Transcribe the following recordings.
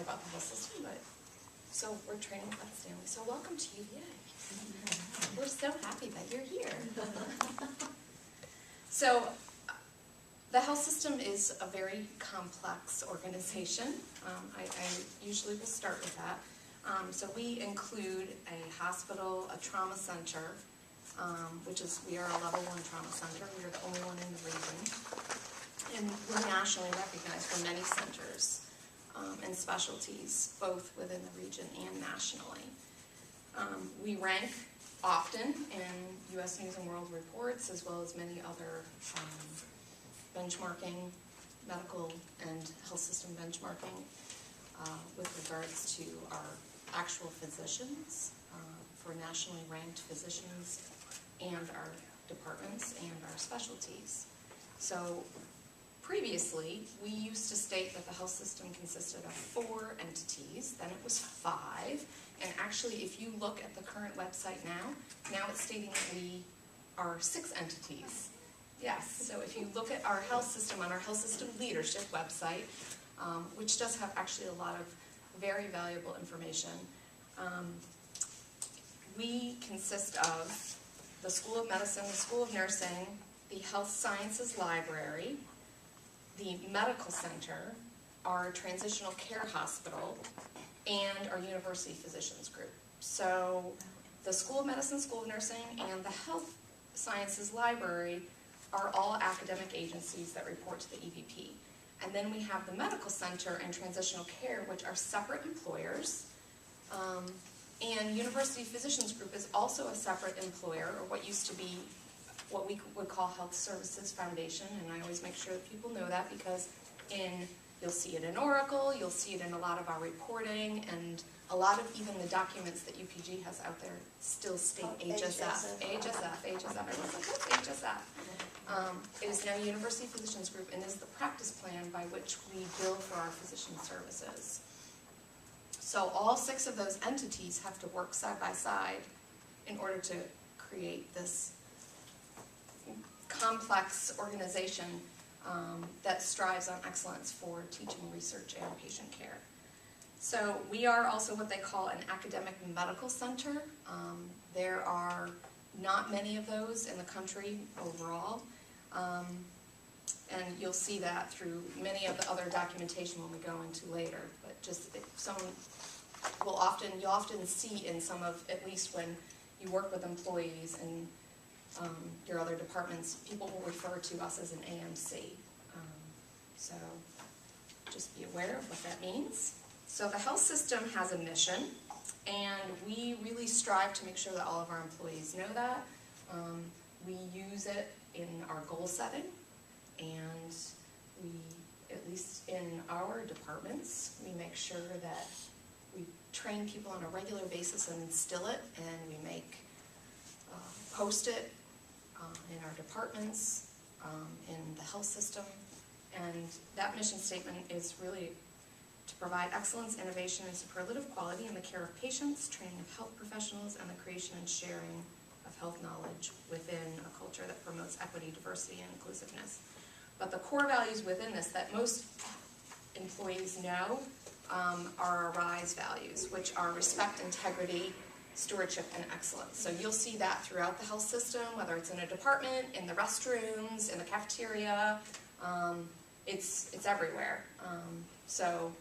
about the health system, but so we're training at Stanley. So welcome to UVA. We're so happy that you're here. So the health system is a very complex organization. I usually will start with that. So we include a hospital, a trauma center, we are a level 1 trauma center. We are the only one in the region. And we're nationally recognized for many centers and specialties, both within the region and nationally. We rank often in U.S. News and World Reports, as well as many other benchmarking, medical and health system benchmarking with regards to our actual physicians, for nationally ranked physicians and our departments and our specialties. So previously, we used to state that the health system consisted of 4 entities, then it was 5, and actually if you look at the current website now it's stating that we are 6 entities. Yes, so if you look at our health system on our health system leadership website, which does have actually a lot of very valuable information, we consist of the School of Medicine, the School of Nursing, the Health Sciences Library, the Medical Center, our Transitional Care Hospital, and our University Physicians Group. So the School of Medicine, School of Nursing, and the Health Sciences Library are all academic agencies that report to the EVP. And then we have the Medical Center and Transitional Care, which are separate employers. And University Physicians Group is also a separate employer, or what used to be what we would call Health Services Foundation, and I always make sure that people know that because you'll see it in Oracle, you'll see it in a lot of our reporting, and a lot of even the documents that UPG has out there still state HSF. Everyone's like, what's HSF? It is now University Physicians Group and is the practice plan by which we bill for our physician services. So all 6 of those entities have to work side by side in order to create this complex organization that strives on excellence for teaching, research, and patient care. So we are also what they call an academic medical center. There are not many of those in the country overall. And you'll see that through many of the other documentation when we go into later. But just you'll often see in some of, at least when you work with employees and your other departments, people will refer to us as an AMC. So just be aware of what that means. So the health system has a mission, and we really strive to make sure that all of our employees know that. We use it in our goal setting, and we, at least in our departments, we make sure that we train people on a regular basis and instill it, and we post it in our departments, in the health system, and that mission statement is really to provide excellence, innovation, and superlative quality in the care of patients, training of health professionals, and the creation and sharing of health knowledge within a culture that promotes equity, diversity, and inclusiveness. But the core values within this that most employees know are our RISE values, which are respect, integrity, stewardship, and excellence. So you'll see that throughout the health system, whether it's in a department, in the restrooms, in the cafeteria, it's everywhere. So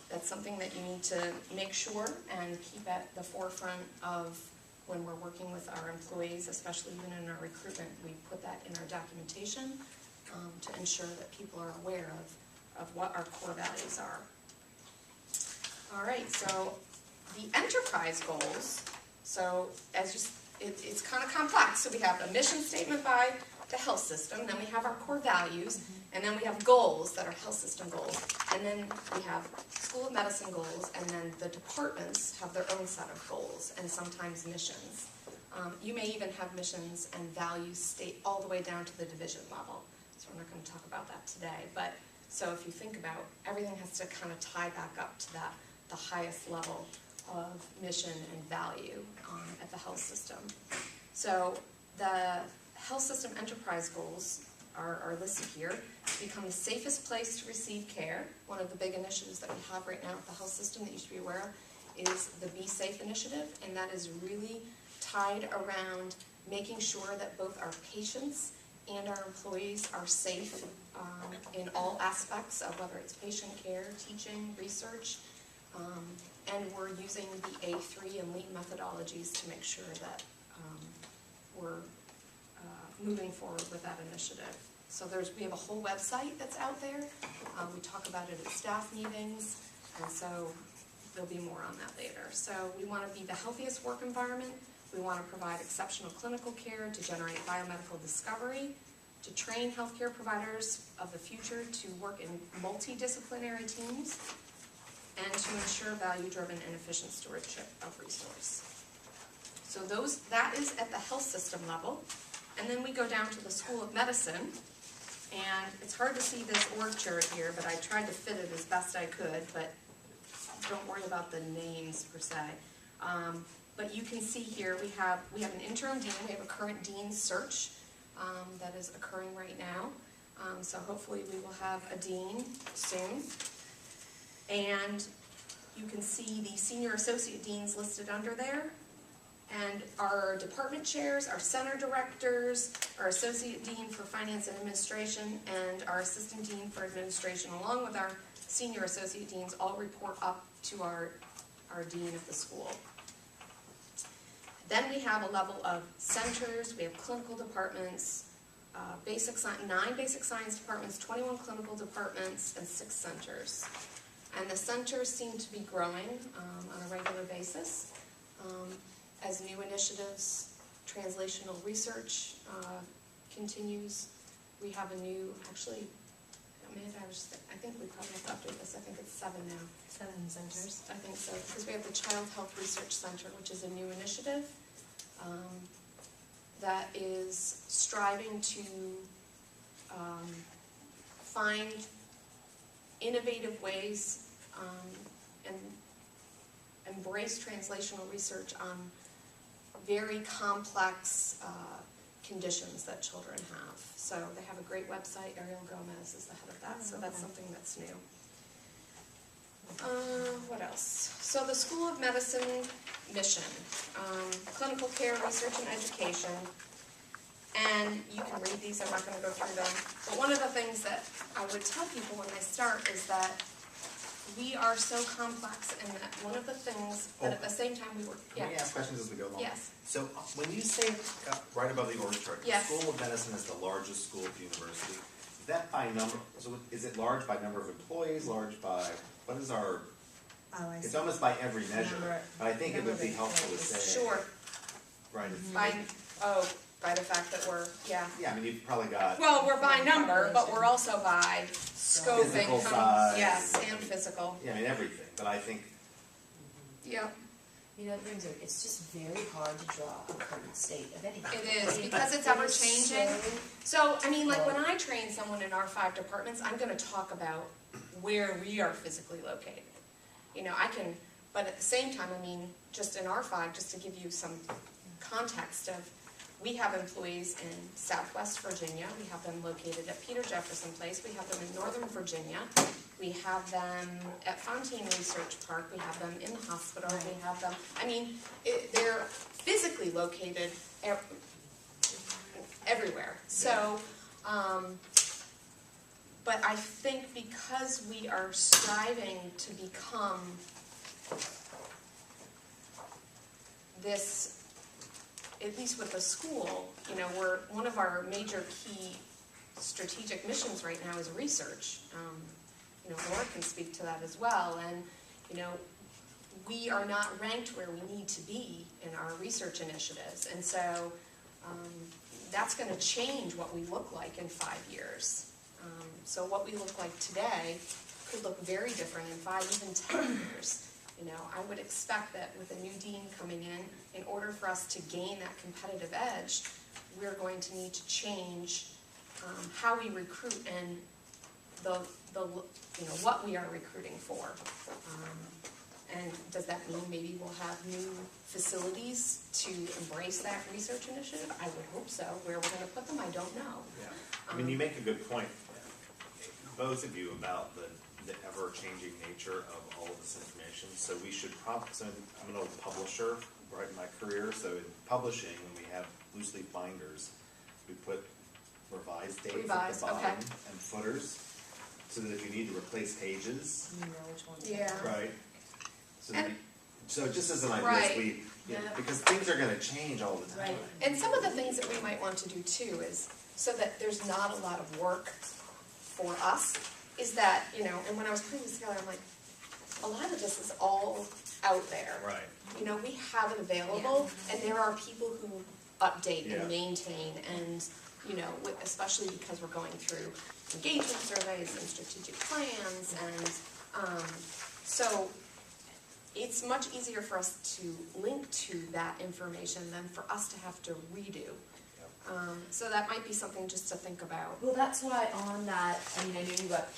that's something that you need to make sure and keep at the forefront of when we're working with our employees, especially even in our recruitment. We put that in our documentation to ensure that people are aware of what our core values are. All right, so the enterprise goals, so it's kind of complex. So we have a mission statement by the health system, then we have our core values, and then we have goals that are health system goals, and then we have School of Medicine goals, and then the departments have their own set of goals, and sometimes missions. You may even have missions and values state all the way down to the division level, so we're not going to talk about that today, but so if you think about, everything has to kind of tie back up to that, the highest level of mission and value at the health system. So the health system enterprise goals are listed here. To become the safest place to receive care. One of the big initiatives that we have right now at the health system that you should be aware of is the Be Safe initiative, and that is really tied around making sure that both our patients and our employees are safe in all aspects of whether it's patient care, teaching, research, and we're using the A3 and Lean methodologies to make sure that we're moving forward with that initiative. So we have a whole website that's out there. We talk about it at staff meetings, and so there'll be more on that later. So we want to be the healthiest work environment. We want to provide exceptional clinical care to generate biomedical discovery, to train healthcare providers of the future to work in multidisciplinary teams, and to ensure value-driven and efficient stewardship of resource. So that is at the health system level. And then we go down to the School of Medicine, and it's hard to see this org chart here, but I tried to fit it as best I could, but don't worry about the names per se. But you can see here we have an interim dean, we have a current dean search that is occurring right now. So hopefully we will have a dean soon. And you can see the senior associate deans listed under there. And our department chairs, our center directors, our associate dean for finance and administration, and our assistant dean for administration, along with our senior associate deans, all report up to our dean of the school. Then we have a level of centers, we have clinical departments, 9 basic science departments, 21 clinical departments, and 6 centers. And the centers seem to be growing on a regular basis. As new initiatives, translational research continues. We have a new, actually, I think we probably have to update this. I think it's 7 now. 7 centers. I think so, because we have the Child Health Research Center, which is a new initiative that is striving to find innovative ways and embrace translational research on very complex conditions that children have. So they have a great website. Ariel Gomez is the head of that, so that's something that's new. What else? So the School of Medicine mission, clinical care, research, and education. And you can read these, I'm not going to go through them. But one of the things that I would tell people when they start is that we are so complex, and that one of the things that at the same time we work. Can we ask questions as we go along? Yes. So when you say right above the org chart, Yes. the School of Medicine is the largest school at the university. Is that by number? So is it large by number of employees? Large by what is our? Oh, I see. It's almost by every measure, but I think it would be number of helpful to employees. say. Sure. Right. it's- By the fact that we're, Yeah, I mean you've probably got. Well, we're by number, but we're also by scoping. Physical size. Yes, and physical. Yeah, I mean everything, but I think. Yep. You know, it's just very hard to draw a current state of anything. It is, because it's ever changing. So, I mean, like when I train someone in our 5 departments, I'm going to talk about where we are physically located. You know, but at the same time, I mean, just in our 5, just to give you some context of, we have employees in Southwest Virginia. We have them located at Peter Jefferson Place. We have them in Northern Virginia. We have them at Fontaine Research Park. We have them in the hospital. We have them, I mean, they're physically located everywhere. So, but I think because we are striving to become this, at least with the school, you know, one of our major key strategic missions right now is research. You know, Laura can speak to that as well, and, you know, we are not ranked where we need to be in our research initiatives, and so that's going to change what we look like in 5 years. So what we look like today could look very different in 5, even 10 years. You know, I would expect that with a new dean coming in order for us to gain that competitive edge, we're going to need to change how we recruit and the what we are recruiting for. And And does that mean maybe we'll have new facilities to embrace that research initiative? I would hope so. Where we're gonna put them, I don't know. Yeah, I mean, you make a good point, both of you, about the ever-changing nature of all of this information. So we should so I'm an old publisher, right, in my career, so in publishing, when we have loose leaf binders, we put revised dates at Revised, the bottom okay. and footers, so that if you need to replace pages, You know which ones. Yeah. right? So, And- so just as an idea, Right. Yeah. because things are gonna change all the time. Right. And some of the things that we might want to do too is, so that there's not a lot of work for us, is that, you know, and when I was putting this together, I'm like, a lot of this is all out there. Right. You know, we have it available, and there are people who update Yeah. and maintain, and, you know, especially because we're going through engagement surveys and strategic plans, and, so it's much easier for us to link to that information than for us to have to redo. So that might be something just to think about. Well, that's why on that, I mean, I know you got